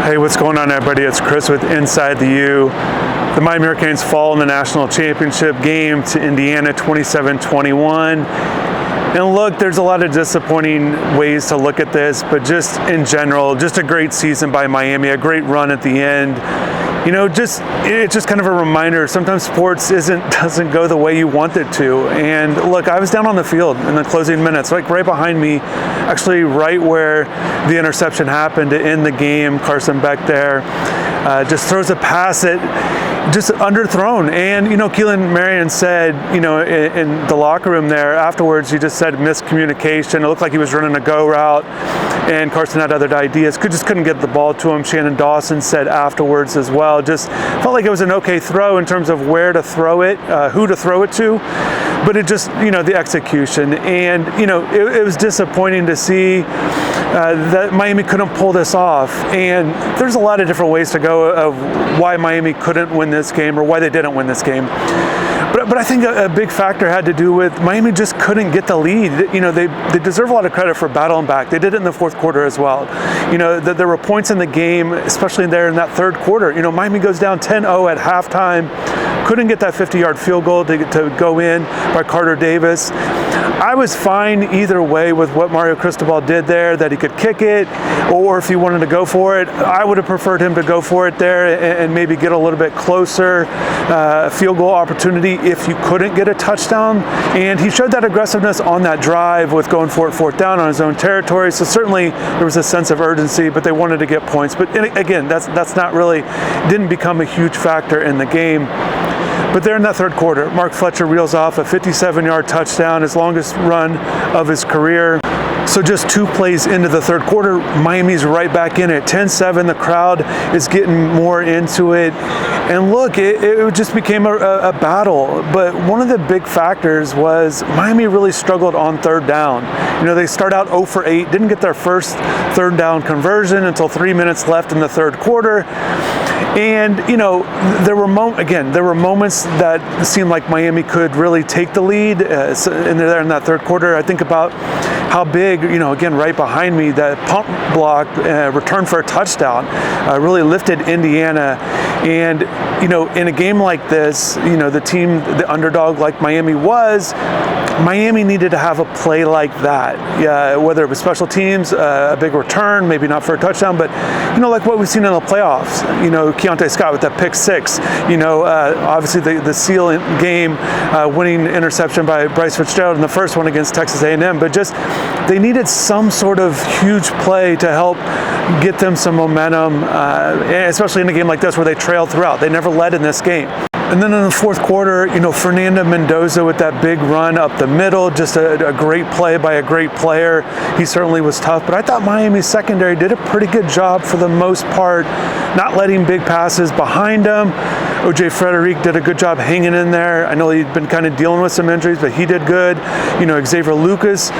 Hey, what's going on, everybody? It's Chris with InsideTheU. The Miami Hurricanes fall in the national championship game to Indiana 27-21. And look, there's a lot of disappointing ways to look at this, but just in general, just a great season by Miami, a great run at the end. You know, it's just kind of a reminder, sometimes sports doesn't go the way you want it to. And look, I was down on the field in the closing minutes, like right behind me, actually right where the interception happened to end the game. Carson Beck there just throws a pass that just underthrown. And, you know, Keelan Marion said, you know, in the locker room there afterwards, he just said miscommunication. It looked like he was running a go route and Carson had other ideas. Just couldn't get the ball to him. Shannon Dawson said afterwards as well. Just felt like it was an okay throw in terms of where to throw it, who to throw it to. But it just, you know, the execution. And, you know, it was disappointing to see that Miami couldn't pull this off. And there's a lot of different ways to go of why Miami couldn't win this game or why they didn't win this game. But I think a big factor had to do with Miami just couldn't get the lead. You know, they deserve a lot of credit for battling back. They did it in the fourth quarter as well. You know, there were points in the game, especially there in that third quarter. You know, Miami goes down 10-0 at halftime. Couldn't get that 50-yard field goal to go in by Carter Davis. I was fine either way with what Mario Cristobal did there, that he could kick it, or if he wanted to go for it. I would have preferred him to go for it there and maybe get a little bit closer field goal opportunity if you couldn't get a touchdown. And he showed that aggressiveness on that drive with going for it fourth down on his own territory. So certainly there was a sense of urgency, but they wanted to get points. But again, that's not really, didn't become a huge factor in the game. But there in that third quarter, Mark Fletcher reels off a 57-yard touchdown, his longest run of his career. So just 2 plays into the third quarter, Miami's right back in it. 10-7, the crowd is getting more into it. And look, it just became a battle. But one of the big factors was Miami really struggled on third down. You know, they start out 0 for 8, didn't get their first third down conversion until 3 minutes left in the third quarter. And, you know, there were moments that seemed like Miami could really take the lead in that third quarter. I think about how big, you know, again, right behind me, that pump block return for a touchdown really lifted Indiana. And, you know, in a game like this, you know, the underdog like Miami was, Miami needed to have a play like that, whether it was special teams, a big return, maybe not for a touchdown, but, you know, like what we've seen in the playoffs, you know, Keontae Scott with that pick six, you know, obviously the seal game winning interception by Bryce Fitzgerald in the first one against Texas A&M, but just they needed some sort of huge play to help get them some momentum, especially in a game like this where they trailed throughout. They never led in this game. And then in the fourth quarter, you know, Fernando Mendoza with that big run up the middle, just a great play by a great player. He certainly was tough, but I thought Miami's secondary did a pretty good job for the most part, not letting big passes behind them. O.J. Frederick did a good job hanging in there. I know he'd been kind of dealing with some injuries, but he did good. You know, Xavier Lucas,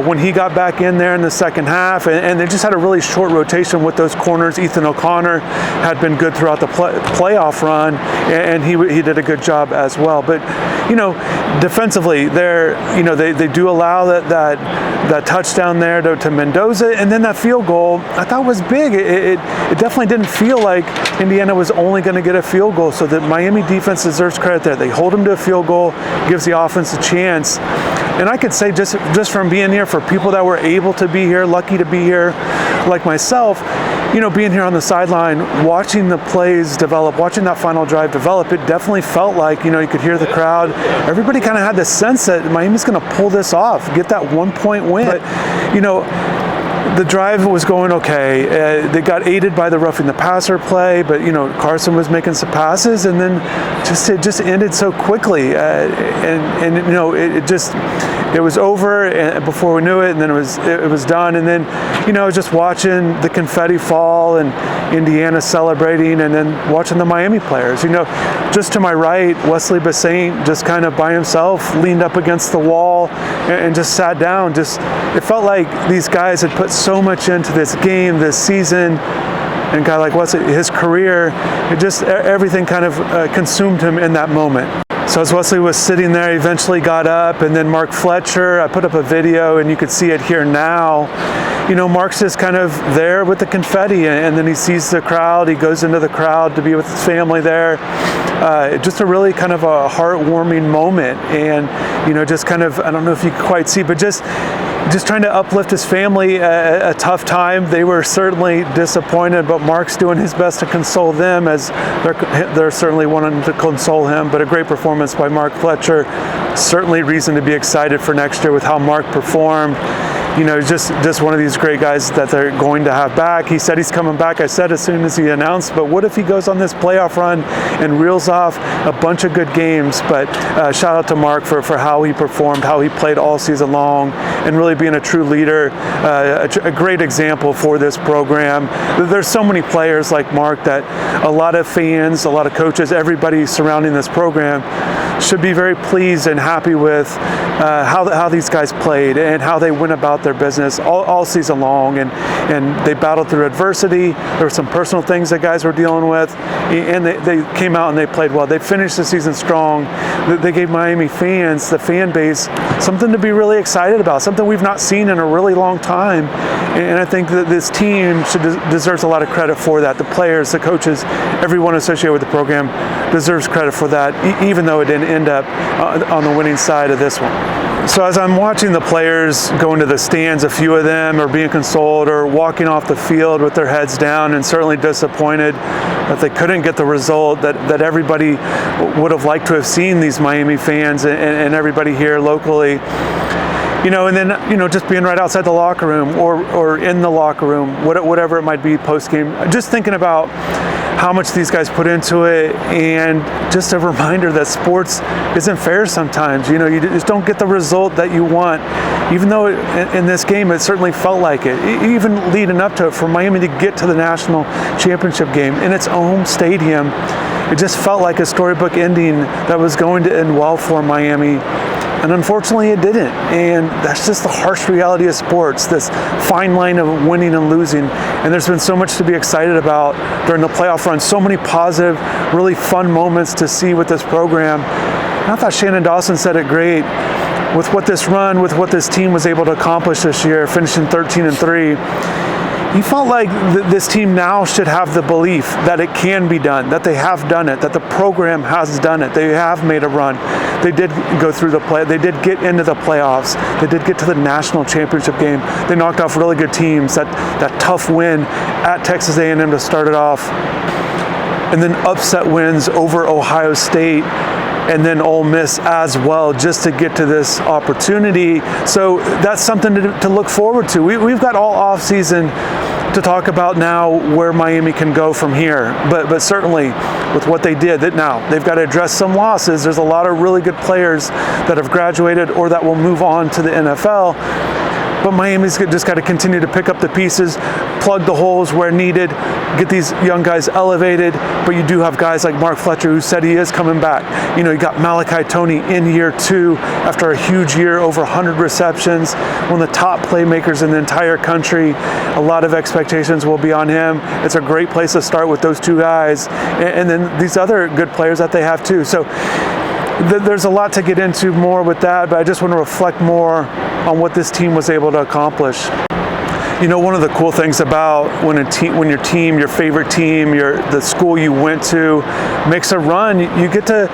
when he got back in there in the second half, and they just had a really short rotation with those corners. Ethan O'Connor had been good throughout the playoff run, and he did a good job as well. But, you know, defensively, they do allow that touchdown there to Mendoza, and then that field goal I thought was big. It definitely didn't feel like Indiana was only going to get a field goal, so the Miami defense deserves credit there. They hold them to a field goal, gives the offense a chance. And I could say just from being here, for people that were able to be here, lucky to be here, like myself, you know, being here on the sideline, watching the plays develop, watching that final drive develop, it definitely felt like, you know, you could hear the crowd. Everybody kind of had the sense that Miami's going to pull this off, get that 1-point win. But, you know, the drive was going okay. They got aided by the roughing the passer play, but, you know, Carson was making some passes, and then it just ended so quickly. And you know, it was over before we knew it, and then it was done. And then, you know, just watching the confetti fall and Indiana celebrating, and then watching the Miami players. You know, just to my right, Wesley Bassint just kind of by himself leaned up against the wall and just sat down. It felt like these guys had put so much into this game, this season, and a guy like Wesley, his career, everything kind of consumed him in that moment. So as Wesley was sitting there, he eventually got up, and then Mark Fletcher, I put up a video and you could see it here now. You know, Mark's just kind of there with the confetti, and then he sees the crowd, he goes into the crowd to be with his family there. Just a really kind of a heartwarming moment, and you know, just kind of, I don't know if you can quite see, but just trying to uplift his family, a tough time. They were certainly disappointed, but Mark's doing his best to console them, as they're certainly wanting to console him. But a great performance by Mark Fletcher. Certainly reason to be excited for next year with how Mark performed. You know, just one of these great guys that they're going to have back. He said he's coming back, I said, as soon as he announced, but what if he goes on this playoff run and reels off a bunch of good games? But shout out to Mark for how he performed, how he played all season long, and really being a true leader, a great example for this program. There's so many players like Mark that a lot of fans, a lot of coaches, everybody surrounding this program should be very pleased and happy with how these guys played and how they went about their business all season long, and they battled through adversity. There were some personal things that guys were dealing with, and they came out and they played well. They finished the season strong. They gave Miami fans, the fan base, something to be really excited about, something we've not seen in a really long time. And I think that this team deserves a lot of credit for that. The players, the coaches, everyone associated with the program deserves credit for that, even though it didn't end up on the winning side of this one. So as I'm watching the players go into the stands, a few of them are being consoled or walking off the field with their heads down, and certainly disappointed that they couldn't get the result that everybody would have liked to have seen, these Miami fans and everybody here locally. You know, and then, you know, just being right outside the locker room or in the locker room, whatever it might be post-game, just thinking about how much these guys put into it, and just a reminder that sports isn't fair sometimes. You know, you just don't get the result that you want, even though in this game it certainly felt like it. Even leading up to it, for Miami to get to the national championship game in its own stadium, it just felt like a storybook ending that was going to end well for Miami. And unfortunately it didn't, and that's just the harsh reality of sports, this fine line of winning and losing. And there's been so much to be excited about during the playoff run, so many positive, really fun moments to see with this program. And I thought Shannon Dawson said it great with what this run, with what this team was able to accomplish this year, finishing 13-3. He felt like this team now should have the belief that it can be done, that they have done it, that the program has done it. They have made a run. They did go through the play. They did get into the playoffs. They did get to the national championship game. They knocked off really good teams. That tough win at Texas A&M to start it off, and then upset wins over Ohio State and then Ole Miss as well, just to get to this opportunity. So that's something to look forward to. We've got all off season to talk about now where Miami can go from here, but certainly with what they did, that now they've got to address some losses. There's a lot of really good players that have graduated or that will move on to the NFL. But Miami's just got to continue to pick up the pieces, plug the holes where needed, get these young guys elevated. But you do have guys like Mark Fletcher, who said he is coming back. You know, you got Malachi Toney in year 2 after a huge year, over 100 receptions, one of the top playmakers in the entire country. A lot of expectations will be on him. It's a great place to start with those two guys, and then these other good players that they have too. So there's a lot to get into more with that, but I just want to reflect more on what this team was able to accomplish. You know, one of the cool things about when your team, your favorite team, the school you went to makes a run, you get to,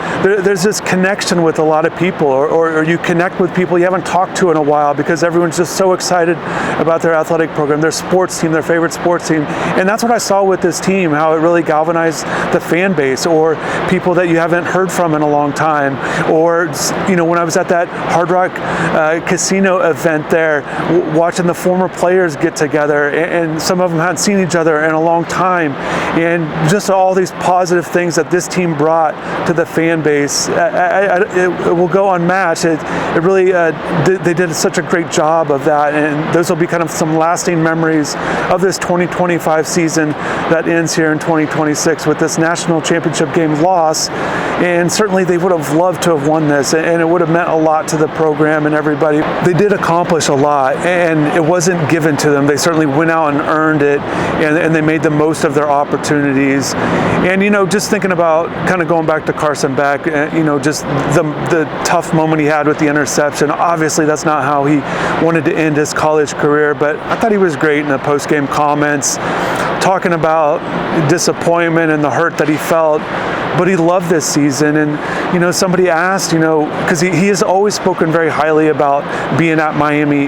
there's this connection with a lot of people, or you connect with people you haven't talked to in a while, because everyone's just so excited about their athletic program, their sports team, their favorite sports team. And that's what I saw with this team, how it really galvanized the fan base, or people that you haven't heard from in a long time. Or, you know, when I was at that Hard Rock Casino event there, watching the former players get together, and some of them hadn't seen each other in a long time, and just all these positive things that this team brought to the fan base, it will go unmatched. It really, they did such a great job of that, and those will be kind of some lasting memories of this 2025 season that ends here in 2026 with this national championship game loss. And certainly they would have loved to have won this, and it would have meant a lot to the program and everybody. They did accomplish a lot, and it wasn't given to them. program. They certainly went out and earned it, and they made the most of their opportunities. And just thinking about kind of going back to Carson Beck, just the tough moment he had with the interception. Obviously, that's not how he wanted to end his college career, but I thought he was great in the post-game comments, talking about disappointment and the hurt that he felt. But he loved this season, and somebody asked, because he has always spoken very highly about being at Miami,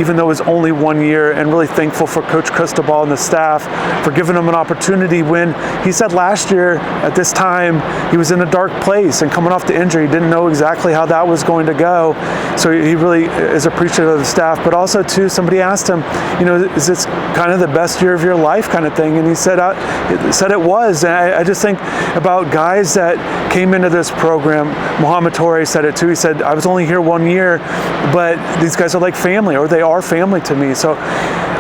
even though it was only 1 year, and really thankful for Coach Cristobal and the staff for giving him an opportunity when he said last year at this time he was in a dark place and coming off the injury, didn't know exactly how that was going to go. So he really is appreciative of the staff. But also too, somebody asked him, is this kind of the best year of your life kind of thing? And he said it was. And I just think about guys that came into this program. Muhammad Torre said it too. He said, I was only here 1 year, but these guys are like family, or they are family to me. So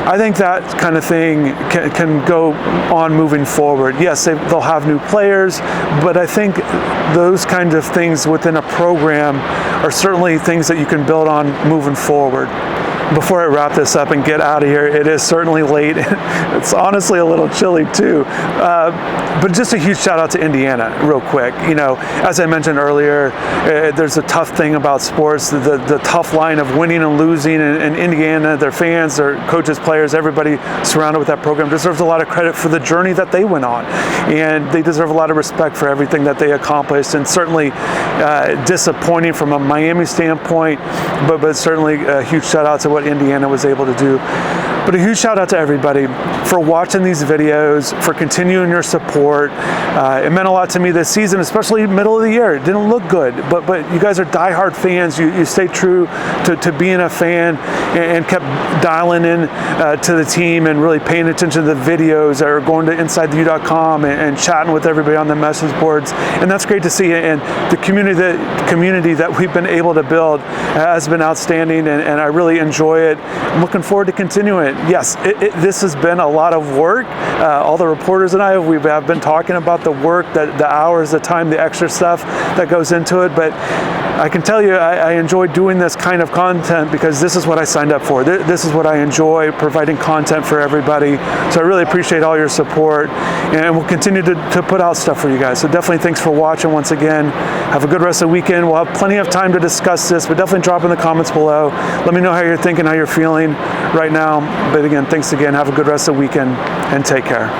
I think that kind of thing can go on moving forward. Yes, they'll have new players, but I think those kinds of things within a program are certainly things that you can build on moving forward. Before I wrap this up and get out of here, it is certainly late. It's honestly a little chilly too. But just a huge shout out to Indiana real quick. As I mentioned earlier, there's a tough thing about sports, the tough line of winning and losing, and Indiana, their fans, their coaches, players, everybody surrounded with that program deserves a lot of credit for the journey that they went on. And they deserve a lot of respect for everything that they accomplished, and certainly disappointing from a Miami standpoint, but certainly a huge shout out to what Indiana was able to do. But a huge shout out to everybody for watching these videos, for continuing your support. It meant a lot to me this season, especially middle of the year. It didn't look good, but you guys are diehard fans. You stayed true to being a fan and kept dialing in to the team and really paying attention to the videos, or going to InsideTheU.com and chatting with everybody on the message boards. And that's great to see. And the community that we've been able to build has been outstanding, and I really enjoy it. I'm looking forward to continuing it. Yes, this has been a lot of work. All the reporters and I have been talking about the work, the hours, the time, the extra stuff that goes into it. But I can tell you, I enjoy doing this kind of content because this is what I signed up for. This is what I enjoy, providing content for everybody. So I really appreciate all your support, and we'll continue to put out stuff for you guys. So definitely thanks for watching once again. Have a good rest of the weekend. We'll have plenty of time to discuss this, but definitely drop in the comments below. Let me know how you're thinking, how you're feeling right now. But again, thanks again. Have a good rest of the weekend, and take care.